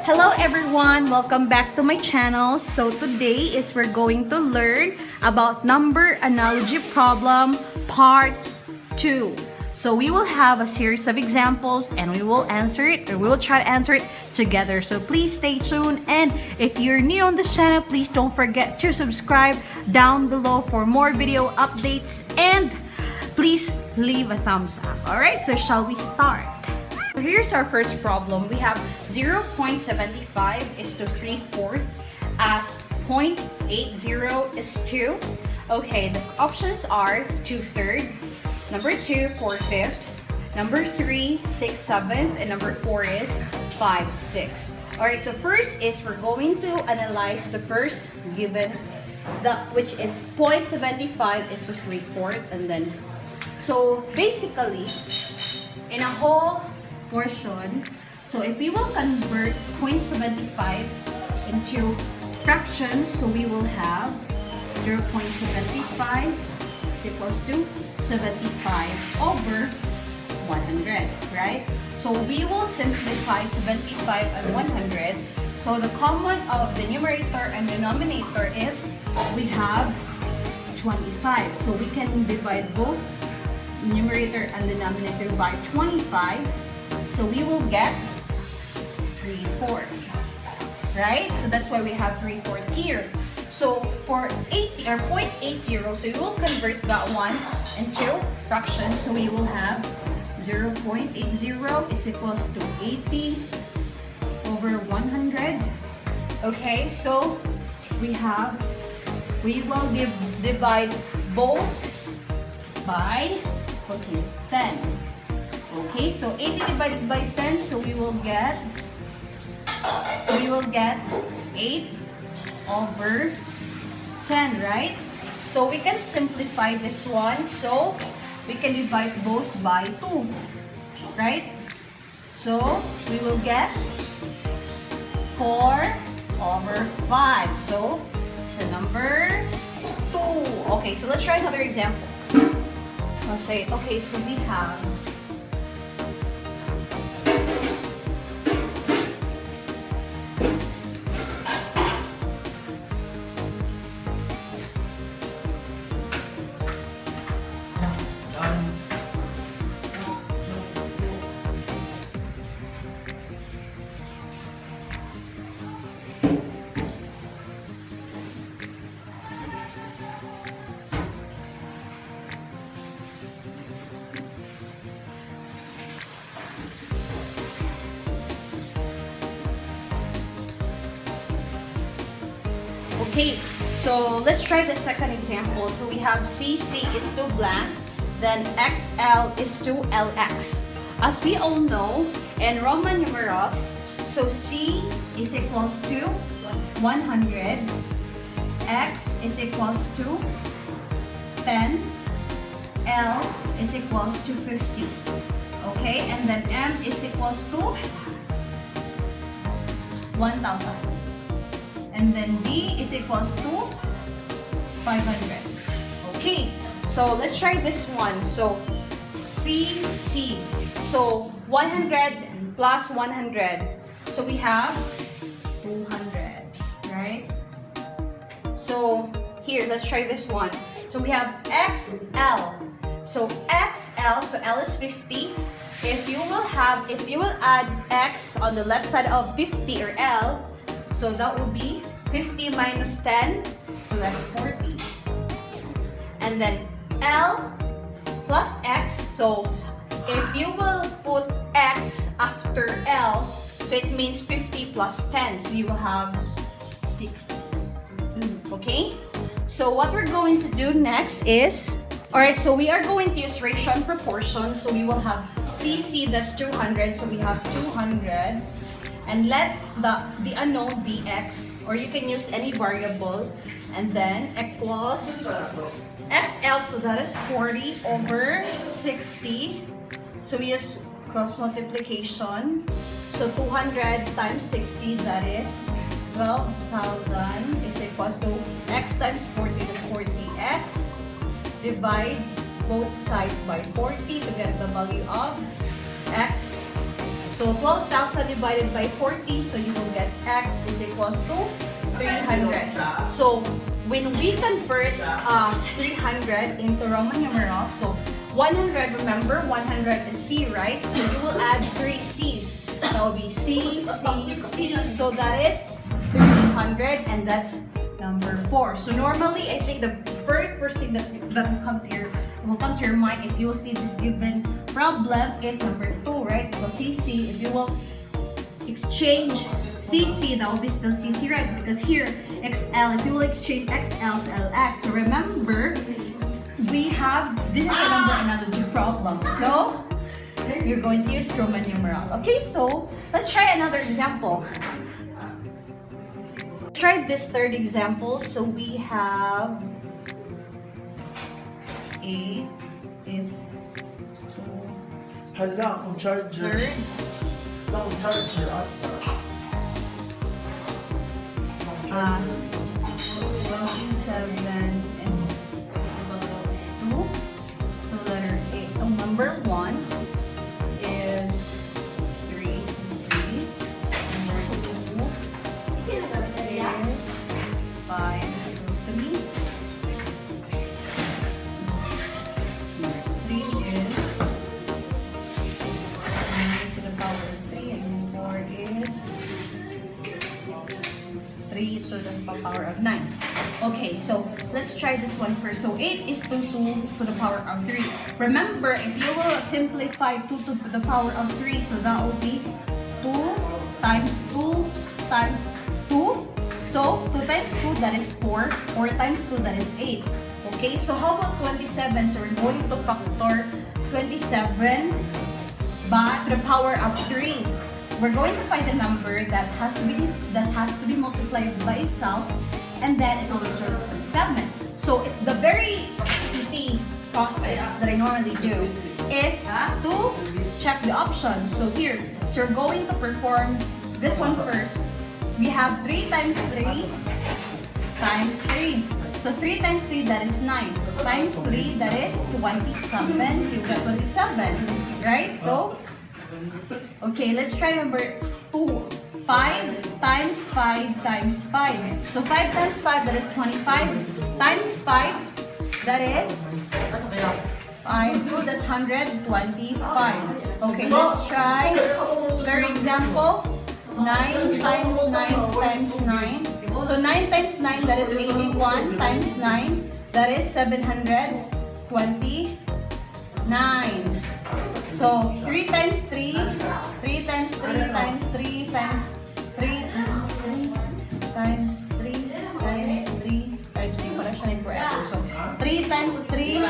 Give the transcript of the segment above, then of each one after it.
Hello everyone! Welcome back to my channel. So today is we're going to learn about number analogy problem part 2. So we will have a series of examples and we will answer it, or we will try to answer it together. So please stay tuned, and if you're new on this channel, please don't forget to subscribe down below for more video updates, and please leave a thumbs up. Alright, so shall we start? So here's our first problem. We have 0.75 is to 3/4 as 0.80 is to. Okay, the options are 2/3, number 2, 4/5, number 3, 6/7, and number 4 is 5/6. Alright, so first is we're going to analyze the first given, which is 0.75 is to 3/4, and then so basically in a whole portion, so if we will convert 0.75 into fractions, so we will have 0.75 is equals to 75 over 100, right? So we will simplify 75 and 100. So the common of the numerator and denominator is we have 25. So we can divide both numerator and denominator by 25. So we will get 3/4, right? So that's why we have 3/4 here. So for 80 or 0.80, so we will convert that one into fractions. So we will have 0.80 is equals to 80 over 100. Okay, so we will divide both by 10. Okay, so 80 divided by 10, so we will get 8 over 10, right? So we can simplify this one, so we can divide both by 2, right? So we will get 4 over 5. So it's the number 2. Okay, so let's try another example. I'll say, okay, so we have okay, so let's try the second example. So we have CC is to blank, then XL is to LX. As we all know, in Roman numerals, so C is equals to 100, X is equals to 10, L is equals to 50. Okay, and then M is equals to 1,000. And then D is equals to 500. Okay, so let's try this one. So CC, so 100 plus 100, so we have 200, right? So here, let's try this one. So we have XL, so XL, so L is 50. If you will add X on the left side of 50 or L, so that will be 50 minus 10, so that's 40. And then L plus X, so if you will put X after L, so it means 50 plus 10, so you will have 60. Okay? So what we're going to do next is, alright, so we are going to use ratio and proportion, so we will have CC, that's 200, so we have 200. And let the unknown be X, or you can use any variable, and then equals XL, so that is 40 over 60. So we use cross multiplication. So 200 times 60, that is 12,000 is equals to X times 40, is 40X. Divide both sides by 40 to get the value of X. So 12,000 divided by 40, so you will get x is equals to 300. So when we convert 300 into Roman numerals, so 100, remember 100 is C, right? So you will add 3 C's. That will be C, C, C. So that is 300, and that's number 4. So normally, I think the very first thing that will come to your mind if you will see this given problem is number 2, right? Because CC, if you will exchange CC, that will be still CC, right? Because here, XL, if you will exchange XL to LX, so remember, we have, this is a number analogy problem. So, you're going to use Roman numeral. Okay, so, let's try another example. Let's try this third example. So, we have A is Hala, akong charger. third. Akong charger. 27 is 2. So letter A. Number 1 is 3. Number 2 is 5. 3. Number 3 is 9 to the power of 3. And 4 is 3 to the power of 9. Okay, so let's try this one first. So 8 is 2 to the power of 3. Remember, if you will simplify 2 to the power of 3, so that will be 2 times 2 times 2. So 2 times 2, that is 4. 4 times 2, that is 8. Okay, so how about 27? So we're going to factor 27 to the power of 3. We're going to find a number that has to be multiplied by itself, and then it will result in 7. So the very easy process that I normally do is to check the options. So here, so we're going to perform this one first. We have 3 times 3 times 3. So 3 times 3, that is 9. Times 3, that is 27. So you got 27, right? So, okay, let's try number 2. 5 times 5 times 5. So 5 times 5, that is 25. Times 5, that is 5. 2, that's 125. Okay, let's try third example. 9 times 9 times 9. So 9 times 9, that is 81 times 9. That is 729. So 3 times 3, 3 times 3 times 3 times 3 times 3 times 3 times 3 times 3. Para siya forever. So 3 times 3.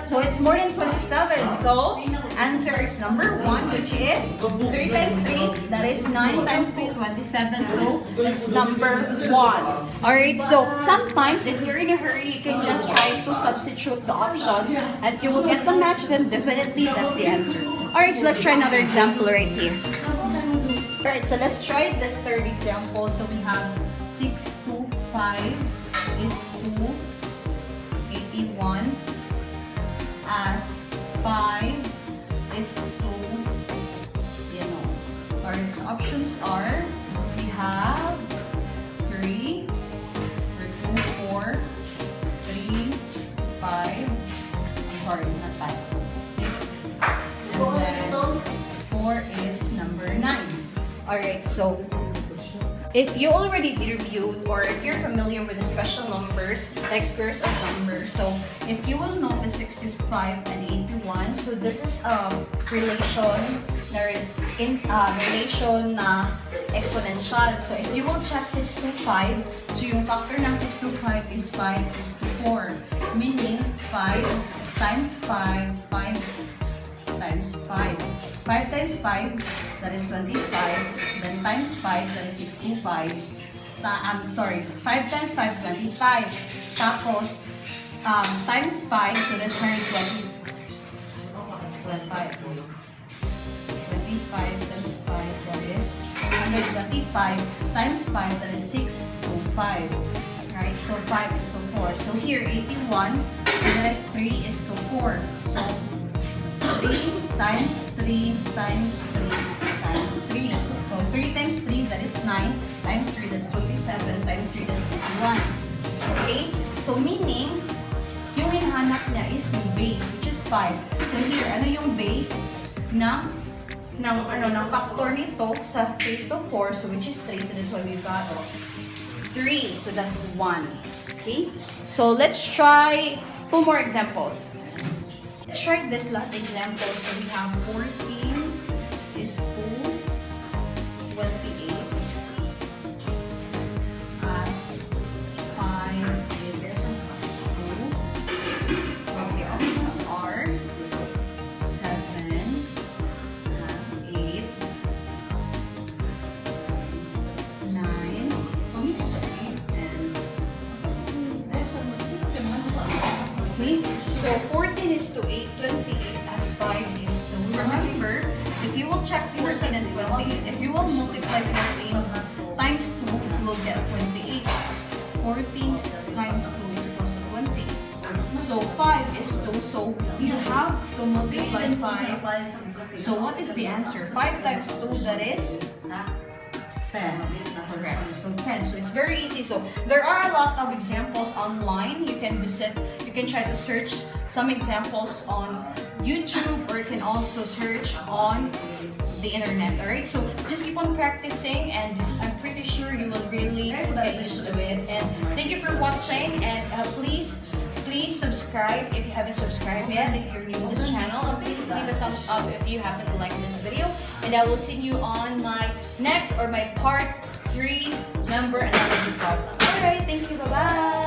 So it's more than 27. So answer is number 1, which is 3 times 3. That is 9 times 3, 27. So that's number 1. Alright, so sometimes if you're in a hurry, you can just try to substitute the options and you will get the match, then definitely that's the answer. Alright, so let's try another example right here. Alright, so let's try this third example. So we have 6 to 5 is 2, 81, as 5 is 2, you know. Our options are, we have 3, 2, 4, 3, 5, I'm sorry, not 5, 6, and then 4 is number 9. Alright, so if you already reviewed or if you're familiar with the special numbers, like squares of numbers, so if you will notice 65 and 81, so this is a relation exponential. So if you will check 6 to 5, so yung factor ng 6 to 5 is 5 is to 4, meaning 5 times 5, 5 times 5. 5 times 5, that is 25. Then times 5, that is 65. I'm sorry, 5 times 5, 25. Tapos, times 5, so that's 120. 25 times 5, that is 125. Times 5, that is 625. Right, so 5 is to 4. So here, 81, so that is 3 is to 4. So, 3 times 3 times 3 times 3. So 3 times 3, that is 9. Times 3, that's 27. Times 3, that's 51. Okay? So, meaning, yung hinahanap niya is yung base, which is 5. So, here, ano yung base ng factor nito sa base to 4, so which is 3. So, that's why we got 3. So, that's 1. Okay? So, let's try 2 more examples. Let's try this last example. So, we have 14 is to 28 as 5 is 2. Okay, options are 7, 8, 9, okay, so 14 is to 8, 28 as 5 is to. Remember, if you will check 14 and 28, if you will multiply 14 times 2, you will get 28. 14 times 2 is equals to 20. So 5 is 2, so you have to multiply 5. So what is the answer? 5 times 2, that is 10. Correct. So 10. So it's very easy. So there are a lot of examples online. You can visit, you can try to search some examples on YouTube, or you can also search on the internet. Alright? So just keep on practicing, and I'm pretty sure you will really get used to it. And thank you for watching, and please subscribe if you haven't subscribed yet. If you're new to this channel, please leave a thumbs up if you happen to like this video, and I will see you on my next, or my part 3 number analogy problem. Alright, thank you, bye bye.